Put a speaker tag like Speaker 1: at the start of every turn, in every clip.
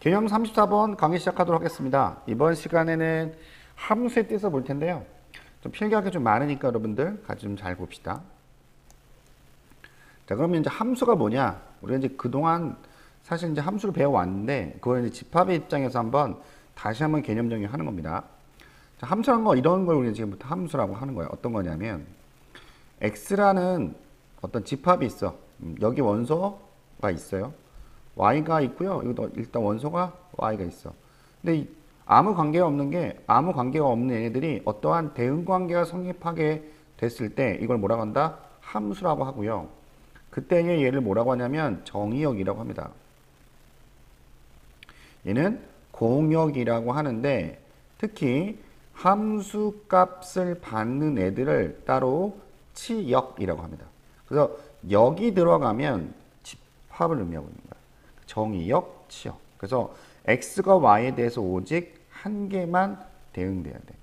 Speaker 1: 개념 34번 강의 시작하도록 하겠습니다. 이번 시간에는 함수에 대해서 볼 텐데요. 좀 필기할 게 좀 많으니까 여러분들 같이 좀 잘 봅시다. 자, 그러면 이제 함수가 뭐냐? 우리가 이제 그동안 사실 이제 함수를 배워왔는데, 그걸 이제 집합의 입장에서 다시 한번 개념 정의하는 겁니다. 자, 함수란 거, 이런 걸 우리는 지금부터 함수라고 하는 거예요. 어떤 거냐면, x라는 어떤 집합이 있어. 여기 원소가 있어요. y가 있고요. 이것도 일단 원소가 y가 있어. 근데 아무 관계가 없는 얘네들이 어떠한 대응 관계가 성립하게 됐을 때 이걸 뭐라고 한다? 함수라고 하고요. 그때의 얘를 뭐라고 하냐면 정의역이라고 합니다. 얘는 공역이라고 하는데 특히 함수 값을 받는 애들을 따로 치역이라고 합니다. 그래서 역이 들어가면 집합을 의미하고 있는 거야. 정의역, 치역. 그래서 x가 y에 대해서 오직 한 개만 대응돼야 돼.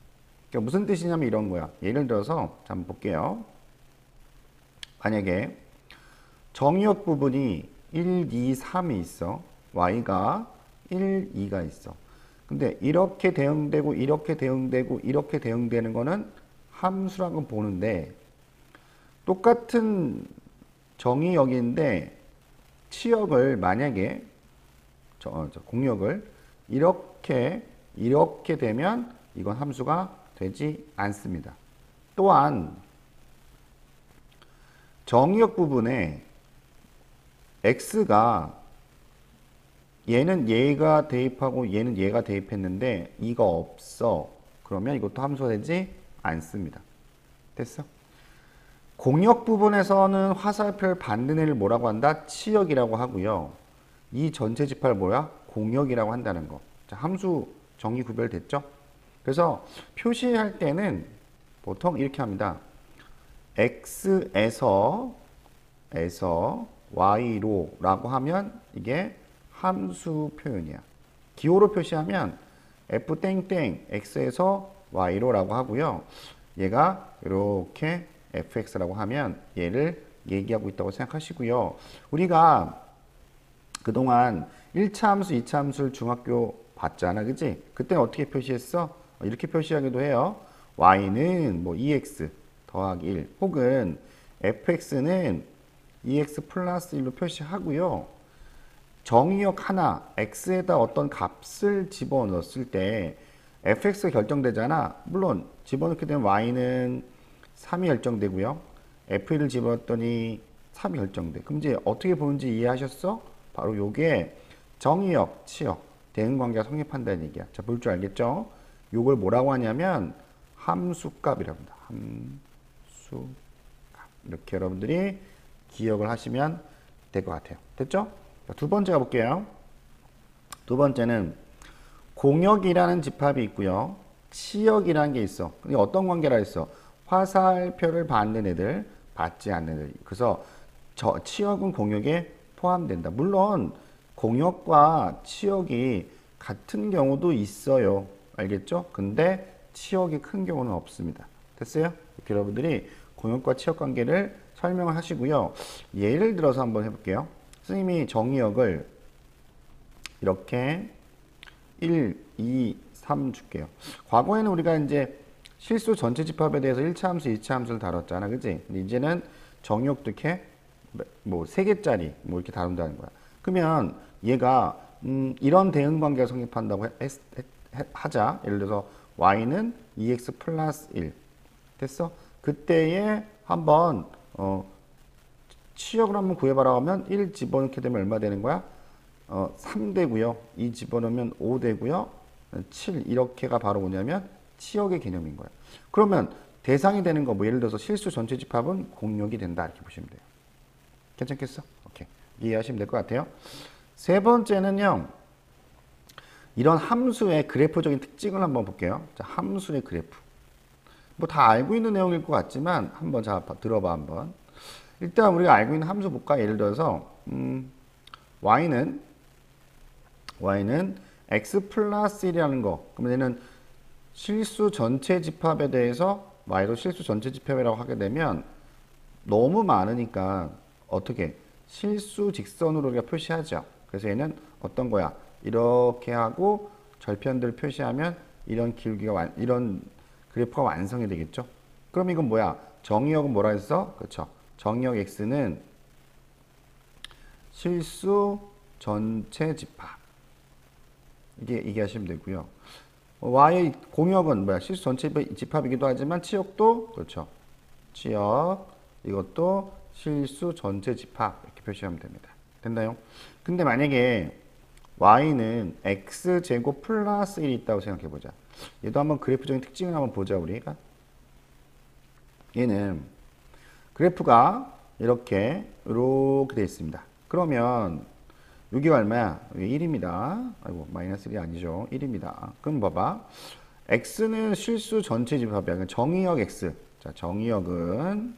Speaker 1: 그러니까 무슨 뜻이냐면 이런 거야. 예를 들어서 한번 볼게요. 만약에 정의역 부분이 1, 2, 3이 있어. y가 1, 2가 있어. 근데 이렇게 대응되고 이렇게 대응되고 이렇게 대응되는 거는 함수라고 보는데 똑같은 정의역인데 치역을 만약에 공역을 이렇게 되면 이건 함수가 되지 않습니다. 또한 정의역 부분에 x가 얘는 얘가 대입하고 얘는 얘가 대입했는데 이가 없어. 그러면 이것도 함수가 되지 않습니다. 됐어? 공역 부분에서는 화살표를 받는 애를 뭐라고 한다? 치역이라고 하고요. 이 전체 집합을 뭐야? 공역이라고 한다는 거. 자, 함수 정의 구별됐죠? 그래서 표시할 때는 보통 이렇게 합니다. x에서 y로 라고 하면 이게 함수 표현이야. 기호로 표시하면 f 땡땡 x에서 y로 라고 하고요. 얘가 이렇게 fx라고 하면 얘를 얘기하고 있다고 생각하시고요. 우리가 그동안 1차 함수, 2차 함수를 중학교 봤잖아. 그치? 그때 어떻게 표시했어? 이렇게 표시하기도 해요. y는 뭐 2x 더하기 1 혹은 fx는 2x 플러스 1로 표시하고요. 정의역 하나, x에다 어떤 값을 집어넣었을 때 fx가 결정되잖아. 물론 집어넣게 되면 y는 3이 결정되고요. f1을 집어넣었더니 3이 결정돼. 그럼 이제 어떻게 보는지 이해하셨어? 바로 요게 정의역, 치역, 대응관계가 성립한다는 얘기야. 자, 볼 줄 알겠죠? 요걸 뭐라고 하냐면 함수값이라고 합니다. 함수값. 이렇게 여러분들이 기억을 하시면 될 것 같아요. 됐죠? 자, 두 번째 가볼게요. 두 번째는 공역이라는 집합이 있고요. 치역이라는 게 있어. 근데 어떤 관계라 했어? 화살표를 받는 애들, 받지 않는 애들. 그래서 치역은 공역에 포함된다. 물론 공역과 치역이 같은 경우도 있어요. 알겠죠? 근데 치역이 큰 경우는 없습니다. 됐어요? 이렇게 여러분들이 공역과 치역 관계를 설명을 하시고요. 예를 들어서 한번 해볼게요. 선생님이 정의역을 이렇게 1, 2, 3 줄게요. 과거에는 우리가 이제 실수 전체 집합에 대해서 1차 함수, 2차 함수를 다뤘잖아. 그치? 근데 이제는 정의역도 이렇게 뭐 3개짜리 뭐 이렇게 다룬다는 거야. 그러면 얘가 이런 대응 관계가 성립한다고 하자. 예를 들어서 y는 2x 플러스 1 됐어? 그때에 한번 치역을 한번 구해봐라 하면 1 집어넣게 되면 얼마 되는 거야? 3 되고요. 2 집어넣으면 5 되고요. 7 이렇게가 바로 뭐냐면 치역의 개념인 거예요. 그러면 대상이 되는 거 뭐 예를 들어서 실수 전체 집합은 공역이 된다 이렇게 보시면 돼요. 괜찮겠어? 오케이. 이해하시면 될 것 같아요. 세 번째는요. 이런 함수의 그래프적인 특징을 한번 볼게요. 자, 함수의 그래프. 뭐 다 알고 있는 내용일 것 같지만 한번 자 들어봐 한번. 일단 우리가 알고 있는 함수 볼까? 예를 들어서 y는 x 플러스 1이라는 거. 그러면 얘는 실수 전체 집합에 대해서 y도 실수 전체 집합이라고 하게 되면 너무 많으니까 어떻게 실수 직선으로 우리가 표시하죠. 그래서 얘는 어떤 거야? 이렇게 하고 절편들을 표시하면 이런 이런 그래프가 완성이 되겠죠. 그럼 이건 뭐야? 정의역은 뭐라 했어? 그렇죠. 정의역 x는 실수 전체 집합. 이게 하시면 되고요. y의 공역은 뭐야? 실수 전체 집합이기도 하지만 치역도 그렇죠. 치역 이것도 실수 전체 집합 이렇게 표시하면 됩니다. 됐나요? 근데 만약에 y는 x제곱 플러스 1이 있다고 생각해 보자. 얘도 한번 그래프적인 특징을 한번 보자 우리가. 얘는 그래프가 이렇게 되어 있습니다. 그러면 여기가 얼마야? 여기 1입니다. 아이고 마이너스 1이 아니죠. 1입니다. 그럼 봐봐. x는 실수 전체 집합이야. 그러니까 정의역 x. 자, 정의역은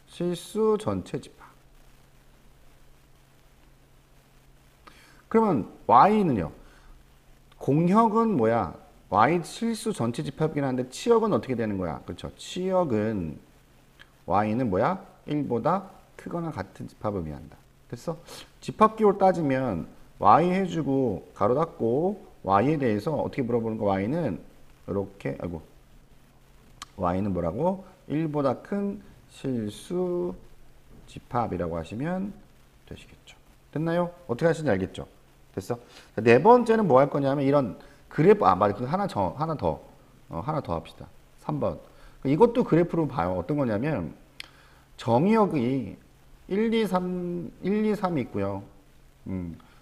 Speaker 1: 실수 전체 집합. 그러면 y는요. 공역은 뭐야? y 실수 전체 집합이긴 한데 치역은 어떻게 되는 거야? 그렇죠. 치역은 y는 뭐야? 1보다 크거나 같은 집합을 의미한다. 됐어? 집합기호를 따지면 y 해주고 가로 닫고 y에 대해서 어떻게 물어보는 거? y는 이렇게 y는 뭐라고? 1보다 큰 실수 집합이라고 하시면 되시겠죠. 됐나요? 어떻게 하시는지 알겠죠? 됐어? 네 번째는 뭐 할 거냐면 이런 그래프 맞아. 하나 더 합시다. 3번. 이것도 그래프로 봐요. 어떤 거냐면 정의역이 1, 2, 3이 있고요.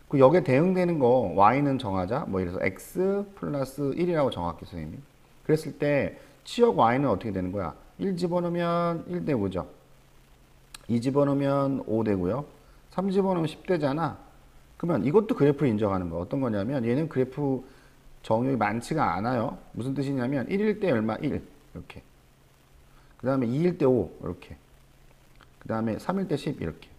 Speaker 1: 그 여기에 대응되는 거 y는 정하자. 뭐 이래서 x 플러스 1이라고 정할게 선생님이. 그랬을 때 치역 y는 어떻게 되는 거야? 1 집어넣으면 1 되고죠. 2 집어넣으면 5 되고요. 3 집어넣으면 10 되잖아. 그러면 이것도 그래프를 인정하는 거야. 어떤 거냐면 얘는 그래프 정의역이 많지가 않아요. 무슨 뜻이냐면 1일 때 얼마? 1 이렇게. 그 다음에 2일 때 5 이렇게. 그 다음에 3일 때 10 이렇게.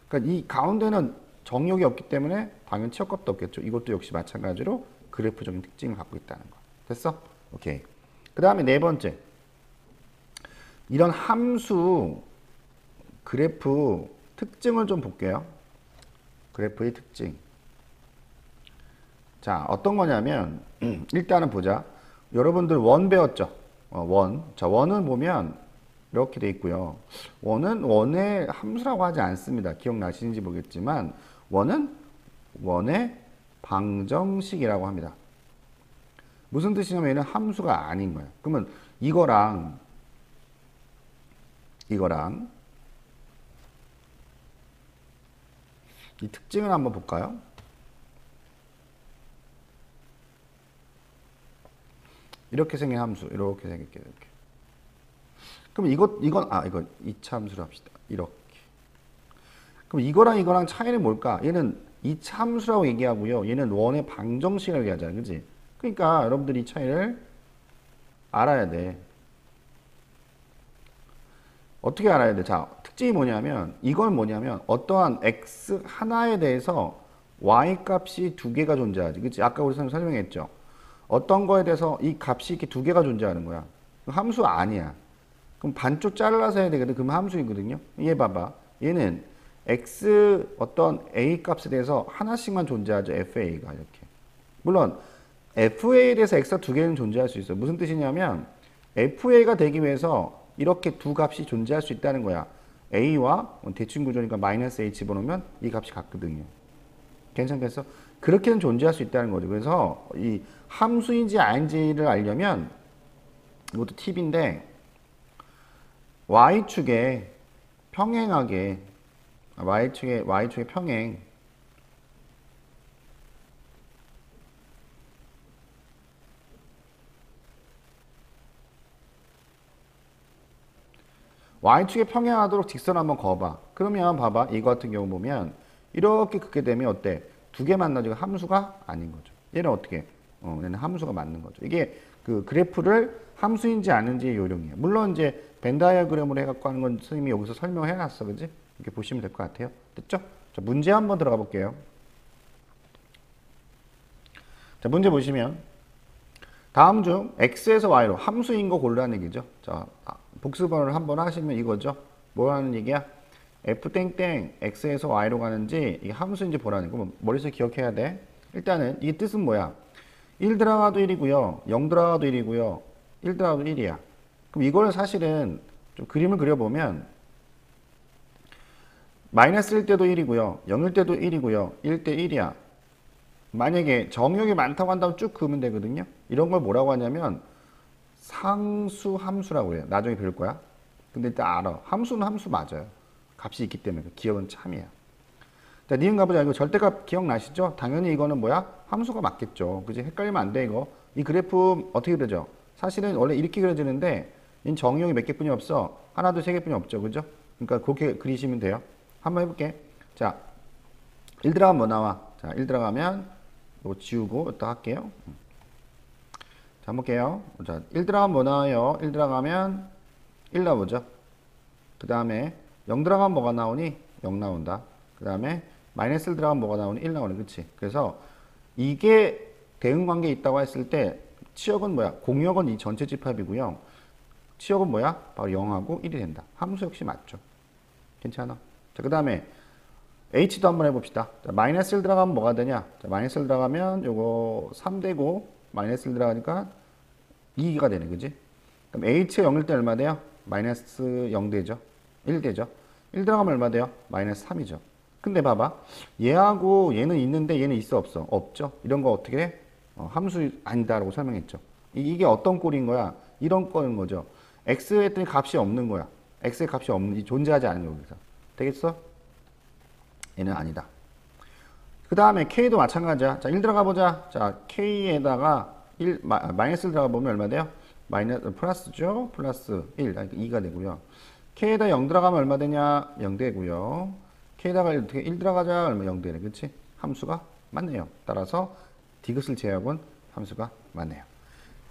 Speaker 1: 그러니까 이 가운데는 정의역이 없기 때문에 당연히 치역값도 없겠죠. 이것도 역시 마찬가지로 그래프적인 특징을 갖고 있다는 거. 됐어? 오케이. 그 다음에 네 번째. 이런 함수 그래프 특징을 좀 볼게요. 그래프의 특징. 자, 어떤 거냐면 일단은 보자. 여러분들 원 배웠죠? 원. 자, 원은 보면 이렇게 돼 있고요. 원은 원의 함수라고 하지 않습니다. 기억나시는지 모르겠지만 원은 원의 방정식이라고 합니다. 무슨 뜻이냐면 얘는 함수가 아닌 거예요. 그러면 이거랑 이 특징을 한번 볼까요? 이렇게 생긴 함수, 이렇게 생겼게 이렇게. 그럼 이건 2차 함수로 합시다. 이렇게. 그럼 이거랑 차이는 뭘까? 얘는 2차 함수라고 얘기하고요. 얘는 원의 방정식이라고 얘기하잖아요. 그지? 그러니까 여러분들이 이 차이를 알아야 돼. 어떻게 알아야 돼? 자, 특징이 뭐냐면 이건 뭐냐면 어떠한 x 하나에 대해서 y 값이 두 개가 존재하지. 그치? 아까 우리 선생님 설명했죠. 어떤 거에 대해서 이 값이 이렇게 두 개가 존재하는 거야. 함수 아니야. 그럼 반쪽 잘라서 해야 되거든. 그럼 함수이거든요. 얘 봐봐. 얘는 x 어떤 a 값에 대해서 하나씩만 존재하죠. fa가 이렇게. 물론 fa에 대해서 x가 두 개는 존재할 수 있어요. 무슨 뜻이냐면 fa가 되기 위해서 이렇게 두 값이 존재할 수 있다는 거야. a와 대칭 구조니까 마이너스 a 집어넣으면 이 값이 같거든요. 괜찮겠어? 그렇게는 존재할 수 있다는 거죠. 그래서 이 함수인지 아닌지를 알려면 이것도 팁인데 y축에 평행하게 y축에 평행 y축에 평행하도록 직선 한번 그어봐. 그러면 봐봐. 이거 같은 경우 보면 이렇게 긋게 되면 어때? 두 개 만나지고 함수가 아닌 거죠. 얘는 어떻게? 얘는 함수가 맞는 거죠. 이게 그 그래프를 함수인지 아닌지의 요령이에요. 물론 이제 벤 다이어그램으로 해갖고 하는 건 선생님이 여기서 설명해 놨어. 그지? 이렇게 보시면 될 것 같아요. 됐죠? 자, 문제 한번 들어가 볼게요. 자, 문제 보시면 다음 중 x에서 y로 함수인 거 고르라는 얘기죠. 자, 복습을 한번 하시면 이거죠. 뭐라는 얘기야? f 땡땡 x에서 y로 가는지 이게 함수인지 보라는 거 머릿속에 기억해야 돼. 일단은 이게 뜻은 뭐야? 1 들어가도 1이고요. 0 들어가도 1이고요. 1 들어가도 1이야. 그럼 이걸 사실은 좀 그림을 그려보면 마이너스일 때도 1이고요. 0일 때도 1이고요. 1 때 1이야. 만약에 정역이 많다고 한다면 쭉 그으면 되거든요. 이런 걸 뭐라고 하냐면 상수 함수라고 해요. 나중에 배울 거야. 근데 일단 알아. 함수는 함수 맞아요. 값이 있기 때문에 기억은 참이야. 자, 니은 가보자. 이거 절대값 기억나시죠? 당연히 이거는 뭐야? 함수가 맞겠죠. 그지? 헷갈리면 안 돼, 이거. 이 그래프 어떻게 그려져? 사실은 원래 이렇게 그려지는데 이 정의역이 몇 개뿐이 없어. 하나, 둘, 세 개뿐이 없죠. 그죠? 그러니까 그렇게 그리시면 돼요. 한번 해볼게. 자, 1 들어가면 뭐 나와? 자, 1 들어가면 이거 지우고 이따 할게요. 자, 볼게요. 자, 1 들어가면 뭐 나와요? 1 들어가면 1 나오죠. 그 다음에 0 들어가면 뭐가 나오니? 0 나온다. 그 다음에 마이너스 1 들어가면 뭐가 나오니? 1 나오니. 그치? 그래서 이게 대응관계에 있다고 했을 때 치역은 뭐야? 공역은 이 전체 집합이고요. 치역은 뭐야? 바로 0하고 1이 된다. 함수 역시 맞죠. 괜찮아. 자, 그 다음에 h도 한번 해봅시다. 자, 마이너스 1 들어가면 뭐가 되냐? 자, 마이너스 1 들어가면 요거 3 되고 마이너스 1 들어가니까 2가 되네. 그지? 그럼 h가 0일 때 얼마 돼요? 마이너스 0 되죠. 1 되죠. 1 들어가면 얼마 돼요? 마이너스 3이죠. 근데 봐봐. 얘하고 얘는 있는데 얘는 있어 없어? 없죠. 이런 거 어떻게 해? 함수 아니다라고 설명했죠. 이게 어떤 꼴인 거야? 이런 꼴인 거죠. x 했더니 값이 없는 거야. x의 값이 없는, 존재하지 않은 여기서. 되겠어? 얘는 아니다. 그 다음에 k도 마찬가지야. 자, 1 들어가 보자. 자, k에다가 마이너스 1 들어가 보면 얼마 돼요? 플러스죠? 플러스 1, 그러니까 2가 되고요. k에다 0 들어가면 얼마 되냐? 0 되고요. k에다가 1 들어가자. 얼마? 0 되네. 그치? 함수가 맞네요. 따라서 디귿을 제외하고는 함수가 맞네요.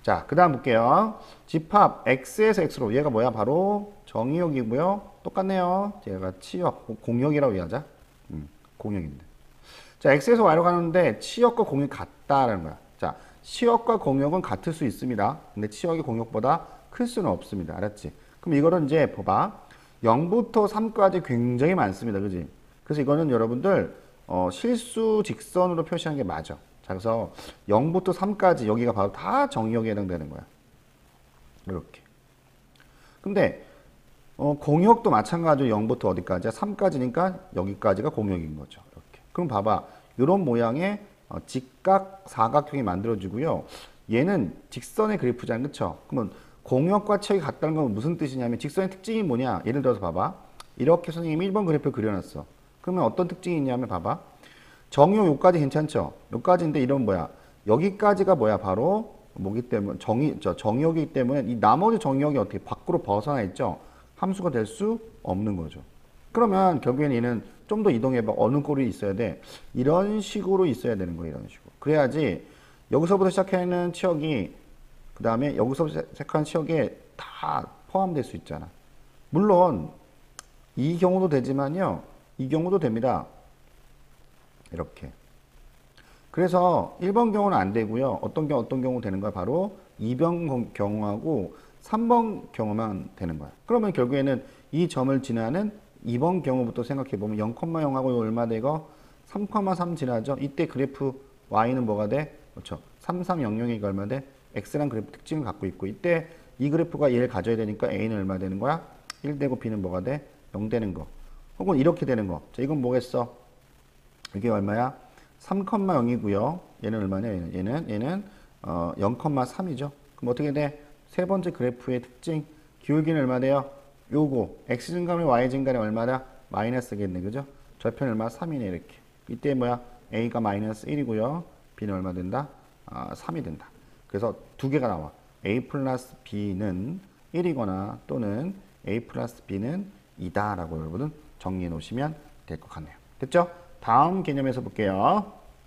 Speaker 1: 자, 그 다음 볼게요. 집합 x에서 x로. 얘가 뭐야? 바로 정의역이고요. 똑같네요. 얘가 치역, 공역이라고 이해하자. 공역인데. 자, x에서 y로 가는데 치역과 공역이 같다라는 거야. 자, 치역과 공역은 같을 수 있습니다. 근데 치역이 공역보다 클 수는 없습니다. 알았지? 그럼 이거는 이제 봐봐. 0부터 3까지 굉장히 많습니다. 그지? 그래서 이거는 여러분들 실수 직선으로 표시한 게 맞아. 자, 그래서 0부터 3까지 여기가 바로 다 정의역에 해당되는 거야. 이렇게. 근데 공역도 마찬가지로 0부터 어디까지야? 3까지니까 여기까지가 공역인 거죠. 이렇게. 그럼 봐봐. 이런 모양의 직각 사각형이 만들어지고요. 얘는 직선의 그래프잖아. 그쵸? 그러면 공역과 치역이 같다는 건 무슨 뜻이냐면 직선의 특징이 뭐냐? 예를 들어서 봐봐. 이렇게 선생님이 1번 그래프를 그려놨어. 그러면 어떤 특징이 있냐면 봐봐. 정의역 요까지 괜찮죠? 요까지인데 이런 뭐야? 여기까지가 뭐야? 바로 뭐기 때문에 정의역이기 때문에 이 나머지 정의역이 어떻게 밖으로 벗어나 있죠? 함수가 될 수 없는 거죠. 그러면 결국에는 얘는 좀 더 이동해봐. 어느 꼴이 있어야 돼? 이런 식으로 있어야 되는 거예요. 이런 식으로. 그래야지 여기서부터 시작하는 치역이 그 다음에 여기서부터 시작하는 치역에 다 포함될 수 있잖아. 물론 이 경우도 되지만요. 이 경우도 됩니다. 이렇게. 그래서 1번 경우는 안 되고요. 어떤 경우 되는 거야? 바로 2번 경우하고 3번 경우만 되는 거야. 그러면 결국에는 이 점을 지나는 2번 경우부터 생각해보면 0,0하고 얼마 되고 3,3 지나죠. 이때 그래프 y는 뭐가 돼? 그렇죠. 3300이 얼마 돼? x란 그래프 특징을 갖고 있고 이때 이 그래프가 얘를 가져야 되니까 a는 얼마 되는 거야? 1 되고 b는 뭐가 돼? 0 되는 거. 혹은 이렇게 되는 거. 자, 이건 뭐겠어? 이게 얼마야? 3,0이고요. 얘는 얼마냐? 얘는 0,3이죠. 그럼 어떻게 돼? 세 번째 그래프의 특징 기울기는 얼마 돼요? 요거 x 증가면 y 증가는 얼마다? 마이너스겠네. 그죠? 저편 얼마? 3이네. 이렇게. 이때 뭐야? a가 마이너스 1이고요. b는 얼마 된다? 3이 된다. 그래서 두 개가 나와. a 플러스 b는 1이거나 또는 a 플러스 b는 2다라고 여러분은 정리해 놓으시면 될 것 같네요. 됐죠? 다음 개념에서 볼게요.